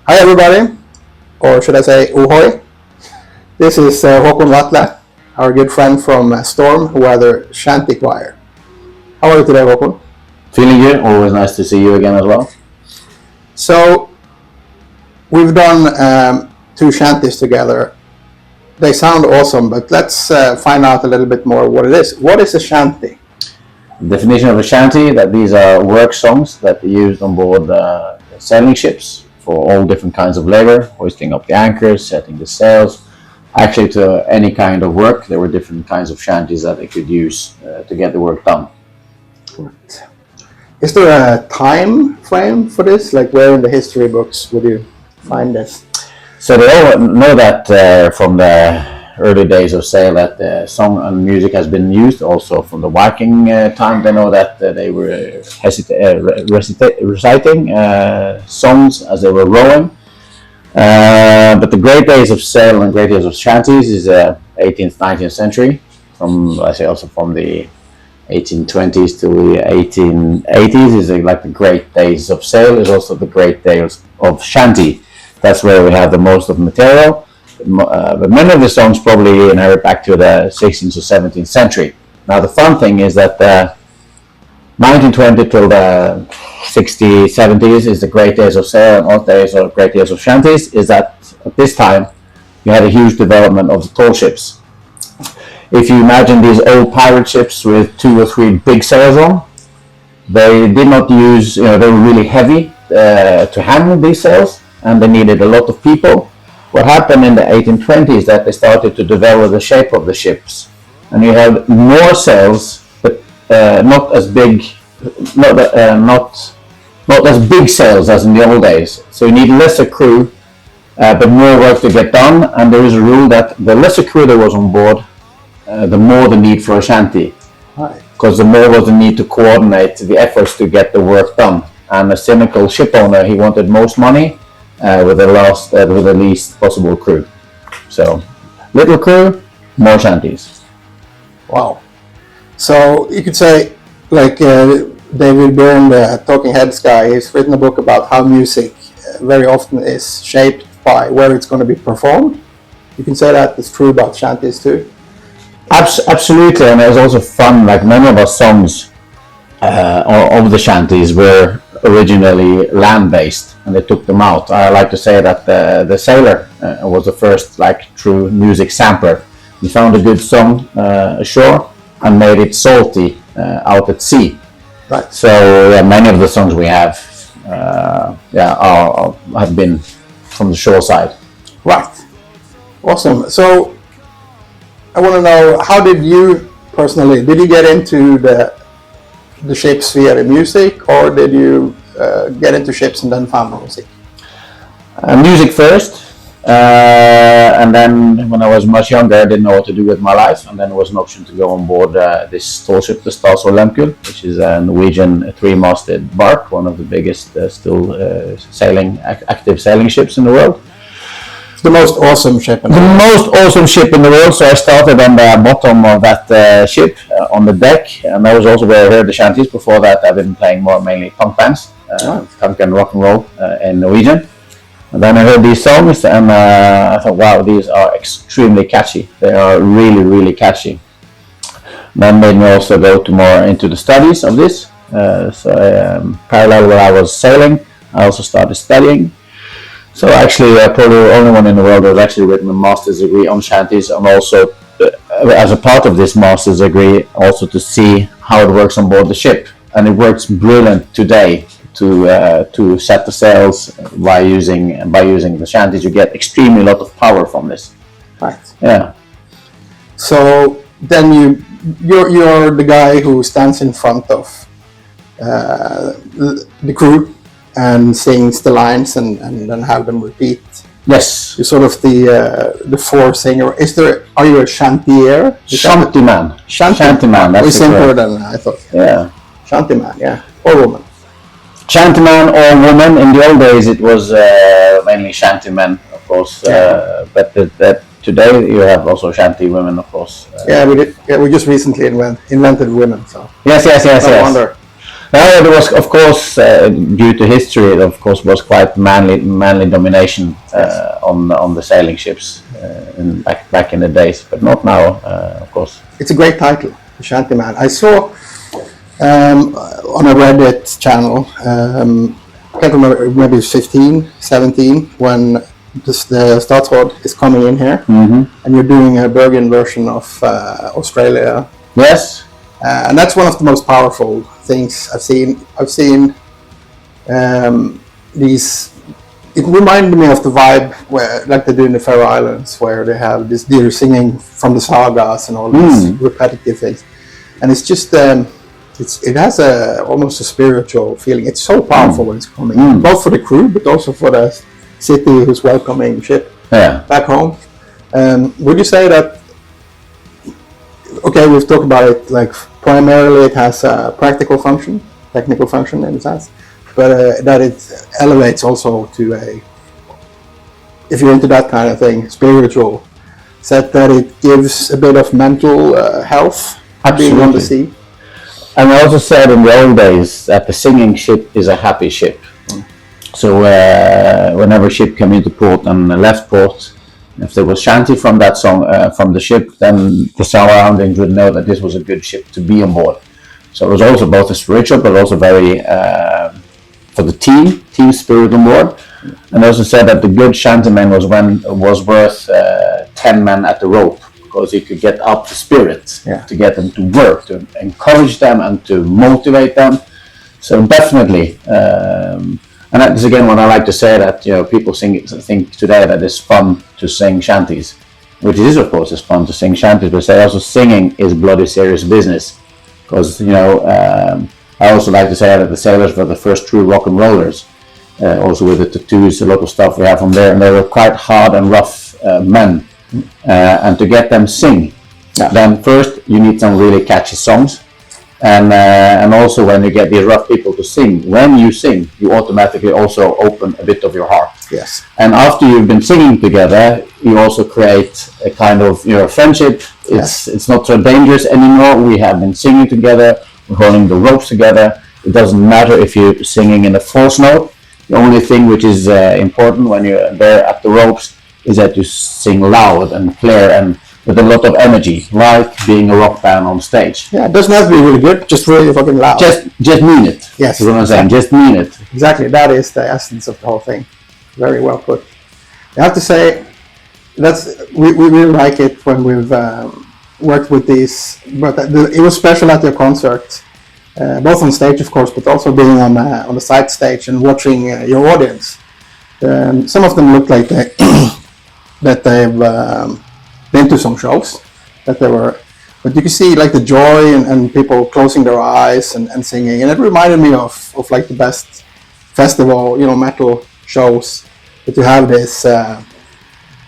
Hi everybody, or should I say Ahoy. This is Håkon Vatle, our good friend from Storm, who are the Shanty choir. How are you today, Håkon? Feeling good. Always nice to see you again as well. So, we've done two shanties together. They sound awesome, but let's find out a little bit more what it is. What is a shanty? Definition of a shanty, that these are work songs that are used on board sailing ships for all different kinds of labor, hoisting up the anchors, setting the sails. Actually, to any kind of work, there were different kinds of shanties that they could use to get the work done. Right. Is there a time frame for this? Like, where in the history books would you find this? So they all know that from the early days of sail that song and music has been used. Also from the Viking time, they know that they were reciting songs as they were rowing. But the great days of sail and great days of shanties is 18th, 19th century. From the 1820s to the 1880s is like the great days of sail. Is also the great days of shanty. That's where we have the most of the material. But many of the songs probably inherit back to the 16th or 17th century. Now the fun thing is that 1920 till the 60s, 70s is the great days of sail, and old days or great days of shanties is that at this time you had a huge development of the tall ships. If you imagine these old pirate ships with 2 or 3 big sails on, they did not use, they were really heavy to handle these sails, and they needed a lot of people. What happened in the 1820s is that they started to develop the shape of the ships, and you have more sails, but not as big sails as in the old days. So you need lesser crew, but more work to get done. And there is a rule that the lesser crew that was on board, the more the need for a shanty, because the more was the need to coordinate the efforts to get the work done. And a cynical ship owner, he wanted most money with the least possible crew. So little crew, more shanties. Wow. So you could say, like David Bergen, the Talking Heads guy, he's written a book about how music very often is shaped by where it's going to be performed. You can say that is true about shanties too. Absolutely, and it was also fun. Like many of our songs of the shanties were originally land-based, and they took them out. I like to say that the sailor was the first true music sampler. He found a good song ashore and made it salty out at sea. Right. So many of the songs we have have been from the shore side. Right. Awesome. So I want to know, how did you personally, did you get into the ships via the music, or did you get into ships and then found music? Music first, and then when I was much younger I didn't know what to do with my life, and then there was an option to go on board this tall ship, the Statsraad Lehmkuhl, which is a Norwegian 3-masted bark, one of the biggest active sailing ships in the world. The most awesome ship in the world. The most awesome ship in the world. So I started on the bottom of that ship, on the deck, and that was also where I heard the shanties. Before that, I've been playing mainly punk bands, punk and rock and roll in Norwegian. And then I heard these songs, and I thought, wow, these are extremely catchy. They are really, really catchy. That made me also go more into the studies of this. Parallel where I was sailing, I also started studying. So actually, probably the only one in the world that has actually written a master's degree on shanties, and also as a part of this master's degree, also to see how it works on board the ship. And it works brilliant today to set the sails by using the shanties. You get extremely lot of power from this. Right. Yeah. So then you're the guy who stands in front of the crew and sings the lines and then have them repeat. Yes. You're sort of the four singer. Are you a chantier? Shanty man. Shanty man. That's simpler than I thought. Yeah. Shanty man, yeah. Or woman. Shanty man or woman. In the old days it was mainly shanty men, of course. Yeah. But today you have also shanty women, of course. We just recently invented women, so. Yes. No wonder. It was, of course, due to history, it of course was quite manly domination on the sailing ships back in the days, but not now, of course. It's a great title, The Shanty Man. I saw on a Reddit channel, I can't remember, maybe it's 15, 17, when the Statsraad is coming in here, and you're doing a Bergen version of Australia. Yes. And that's one of the most powerful things I've seen. I've seen these. It reminded me of the vibe where, like they do in the Faroe Islands, where they have this deer singing from the sagas and all these repetitive things. And it's just, it has almost a spiritual feeling. It's so powerful when it's coming, both for the crew, but also for the city who's welcoming ship back home. Would you say that? Okay, we've talked about it. Like primarily, it has a practical function, technical function in a sense, but that it elevates also to a, if you're into that kind of thing, spiritual set, that it gives a bit of mental health being on the sea. And I also said in the old days that the singing ship is a happy ship. So whenever a ship came into port and left port, if there was Shanty from that song, from the ship, then the surroundings would know that this was a good ship to be on board. So it was also both a spiritual, but also very for the team spirit on board. And also said that the good shantyman was worth 10 men at the rope, because he could get up the spirit to get them to work, to encourage them and to motivate them. So definitely. And that is again what I like to say, that people think today that it's fun to sing shanties, which is of course it's fun to sing shanties, but say also singing is bloody serious business, because I also like to say that the sailors were the first true rock and rollers, also with the tattoos, a lot of stuff we have from there, and they were quite hard and rough men, and to get them sing, then first you need some really catchy songs. And also when you get these rough people to sing, when you sing, you automatically also open a bit of your heart. Yes. And after you've been singing together, you also create a kind of friendship. It's not so dangerous anymore. We have been singing together, we're holding the ropes together. It doesn't matter if you're singing in a false note. The only thing which is important when you're there at the ropes is that you sing loud and clear and with a lot of energy, like being a rock band on stage. Yeah, it doesn't have to be really good, just really fucking loud. Just mean it. Yes. That's what I'm saying, just mean it. Exactly, that is the essence of the whole thing. Very well put. I have to say, we really like it when we've worked with these, but it was special at your concert, both on stage of course, but also being on the side stage and watching your audience. Some of them look like that they've been to some shows, that they were, but you can see like the joy and people closing their eyes and singing, and it reminded me of like the best festival, metal shows, that you have this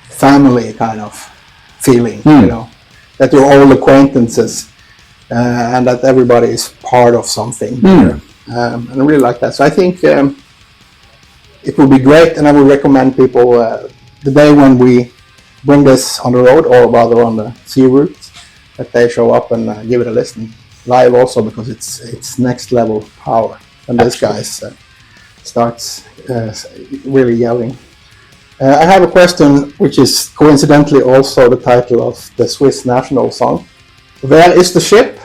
family kind of feeling, that you're all acquaintances, and that everybody is part of something. And I really like that. So I think it will be great, and I would recommend people the day when we bring this on the road, or rather on the sea route, that they show up and give it a listen live also, because it's next level power. And this guy starts really yelling. I have a question, which is coincidentally also the title of the Swiss national song. Where is the ship?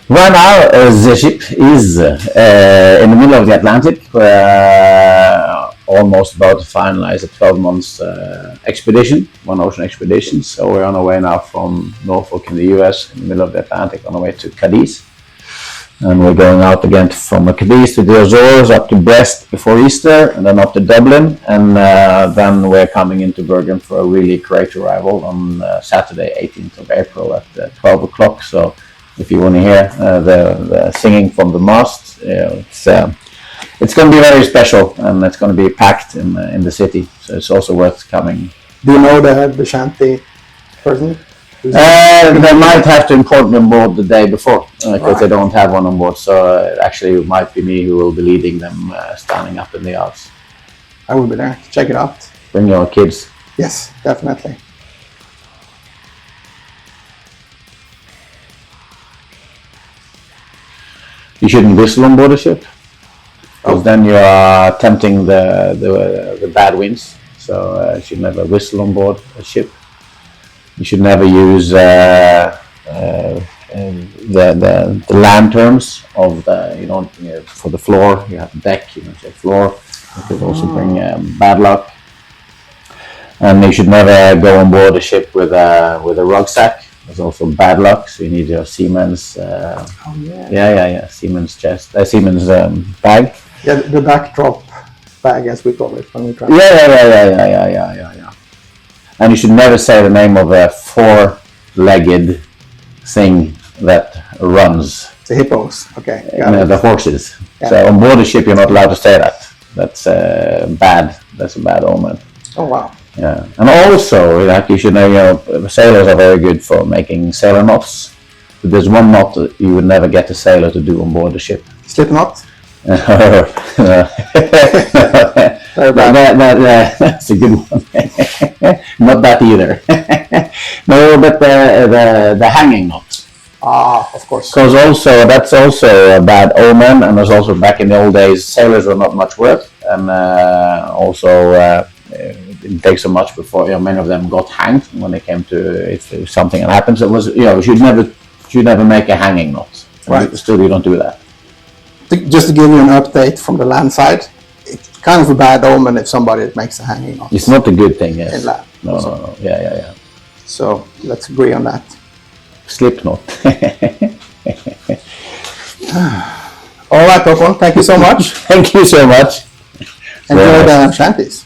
Right now, the ship is in the middle of the Atlantic, almost about to finalize a 12 months expedition, one ocean expedition. So we're on our way now from Norfolk in the US, in the middle of the Atlantic, on our way to Cadiz. And we're going out again from Cadiz to the Azores, up to Brest before Easter, and then up to Dublin. And then we're coming into Bergen for a really great arrival on Saturday, 18th of April at 12 o'clock. So if you want to hear the singing from the mast, it's going to be very special, and it's going to be packed in the city. So it's also worth coming. Do you know the Shanty person? They might have to import them on board the day before, because they don't have one on board. So actually it might be me who will be leading them, standing up in the yards. I will be there. Check it out. Bring your kids. Yes, definitely. You shouldn't whistle on board a ship, because then you are tempting the bad winds. So you should never whistle on board a ship. You should never use the lanterns of for the floor. You have deck, say floor. It could also bring bad luck. And you should never go on board a ship with a rucksack. There's also bad luck. So you need your seaman's seaman's chest, seaman's bag. Yeah, the backdrop bag, as we call it when we travel. Yeah. And you should never say the name of a four-legged thing that runs. The hippos. Okay. The horses. Yeah. So on board a ship, you're not allowed to say that. That's bad. That's a bad omen. Oh wow. Yeah, and also, like you should know, sailors are very good for making sailor knots. But there's one knot that you would never get a sailor to do on board the ship. Slip knot? That's a good one. Not that either. No, but the hanging knot. Ah, of course. Because that's also a bad omen, and there's also back in the old days, sailors were not much worth, and it didn't take so much before many of them got hanged when they came to if something had happened. So it was you should never make a hanging knot. Right. Still, you don't do that. Just to give you an update from the land side, it's kind of a bad omen if somebody makes a hanging knot. It's not a good thing. Yes. In land. No. Yeah. So let's agree on that. Slip knot. All right, Håkon. Thank you so much. Thank you so much. Enjoy the shanties.